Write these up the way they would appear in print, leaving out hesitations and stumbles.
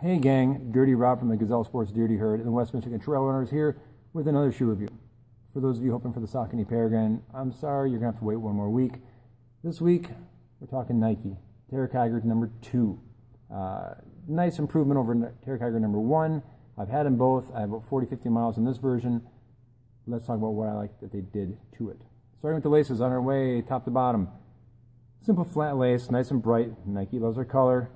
Hey gang, Dirty Rob from the Gazelle Sports Dirty Herd and the West Michigan Trail Runners here with another shoe review. For those of you hoping for the Saucony pair again, I'm sorry, you're going to have to wait one more week. This week, we're talking Nike Terra Kiger number 2. Nice improvement over Terra Kiger number 1. I've had them both. I have about 40-50 miles in this version. Let's talk about what I like that they did to it. Starting with the laces on our way, top to bottom. Simple flat lace, nice and bright. Nike loves their color.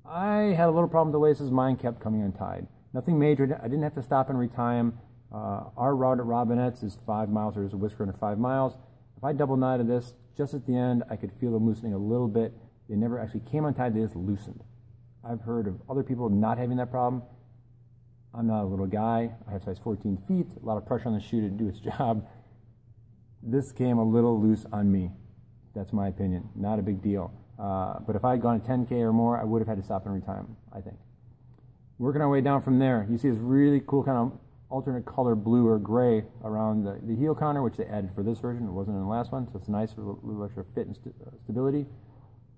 I had a little problem with the laces. Mine kept coming untied. Nothing major. I didn't have to stop and retie them. Our route at Robinette's is 5 miles. There's a whisker under 5 miles. If I double knotted this, just at the end, I could feel them loosening a little bit. They never actually came untied. They just loosened. I've heard of other people not having that problem. I'm not a little guy. I have size 14 feet. A lot of pressure on the shoe to do its job. This came a little loose on me. That's my opinion. Not a big deal. But if I had gone a 10K or more, I would have had to stop and retie them, I think. Working our way down from there, you see this really cool kind of alternate color blue or gray around the heel counter, which they added for this version. It wasn't in the last one, so it's nice for a little extra fit and stability.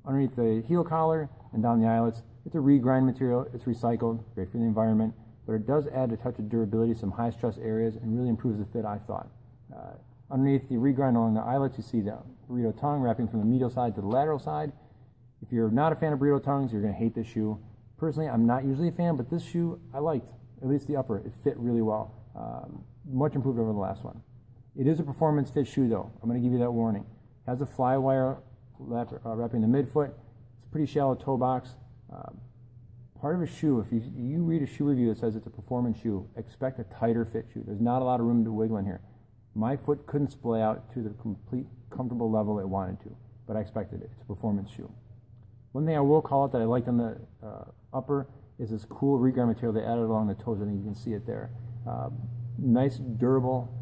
Underneath the heel collar and down the eyelets, it's a regrind material. It's recycled, great for the environment, but it does add a touch of durability, some high stress areas, and really improves the fit, I thought. Underneath the regrind along the eyelets, you see the burrito tongue wrapping from the medial side to the lateral side. If you're not a fan of burrito tongues, you're going to hate this shoe. Personally, I'm not usually a fan, but this shoe I liked, at least the upper. It fit really well. Much improved over the last one. It is a performance fit shoe, though. I'm going to give you that warning. It has a fly wire wrapping the midfoot. It's a pretty shallow toe box. Part of a shoe, if you read a shoe review that says it's a performance shoe, expect a tighter fit shoe. There's not a lot of room to wiggle in here. My foot couldn't splay out to the complete comfortable level it wanted to, but I expected it. It's a performance shoe. One thing I will call out that I liked on the upper is this cool regrind material they added along the toes. I think you can see it there. Nice, durable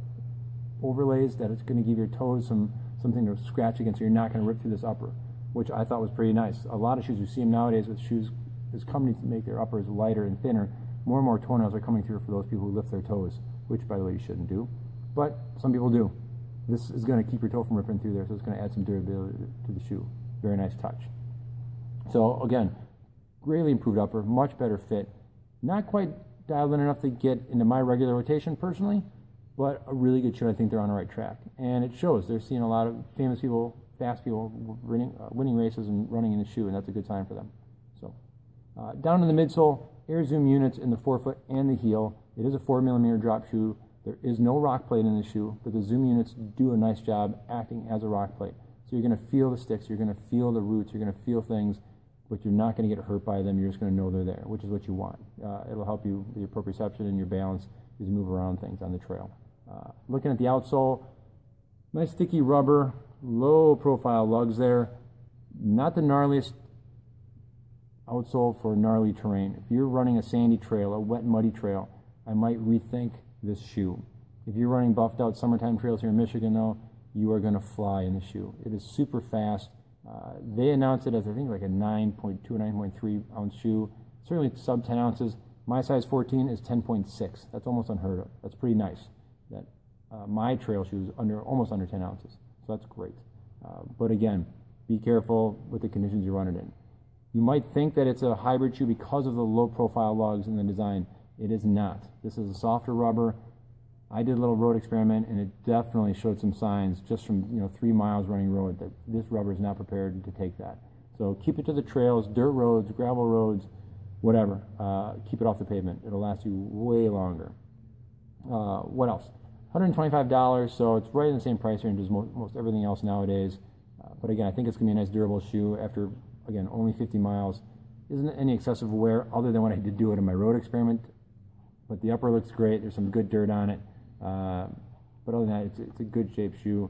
overlays that it's going to give your toes something to scratch against, so you're not going to rip through this upper, which I thought was pretty nice. A lot of shoes, you see them nowadays with shoes, as companies make their uppers lighter and thinner, more and more toenails are coming through for those people who lift their toes, which, by the way, you shouldn't do. But some people do. This is going to keep your toe from ripping through there, so it's going to add some durability to the shoe. Very nice touch. So again, greatly improved upper, much better fit. Not quite dialed in enough to get into my regular rotation personally, but a really good shoe. I think they're on the right track. And it shows. They're seeing a lot of famous people, fast people winning races and running in the shoe, and that's a good sign for them. So down to the midsole, air zoom units in the forefoot and the heel. It is a 4mm drop shoe. There is no rock plate in the shoe, but the zoom units do a nice job acting as a rock plate. So you're going to feel the sticks, you're going to feel the roots, you're going to feel things, but you're not going to get hurt by them. You're just going to know they're there, which is what you want. It'll help you with your proprioception and your balance as you move around things on the trail. Looking at the outsole, nice sticky rubber, low profile lugs there. Not the gnarliest outsole for gnarly terrain. If you're running a sandy trail, a wet, muddy trail, I might rethink this shoe. If you're running buffed out summertime trails here in Michigan, though, you are going to fly in the shoe. It is super fast. They announced it as, I think, like a 9.2 or 9.3 ounce shoe. Certainly sub 10 ounces. My size 14 is 10.6. That's almost unheard of. That's pretty nice. That my trail shoe is almost under 10 ounces. So that's great. But again, be careful with the conditions you're running in. You might think that it's a hybrid shoe because of the low profile lugs in the design. It is not. This is a softer rubber. I did a little road experiment, and it definitely showed some signs just from 3 miles running road that this rubber is not prepared to take that. So keep it to the trails, dirt roads, gravel roads, whatever. Keep it off the pavement. It'll last you way longer. What else? $125, so it's right in the same price range as most everything else nowadays. But again, I think it's going to be a nice durable shoe after, again, only 50 miles. Isn't any excessive wear other than when I did do it in my road experiment. But the upper looks great. There's some good dirt on it. But other than that, it's a good shaped shoe.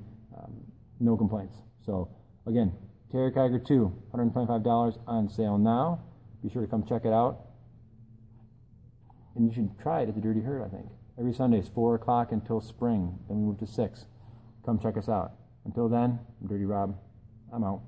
No complaints. So again, Terra Kiger 2, $125 on sale now. Be sure to come check it out. And you should try it at the Dirty Herd, I think. Every Sunday is 4 o'clock until spring. Then we move to 6. Come check us out. Until then, I'm Dirty Rob. I'm out.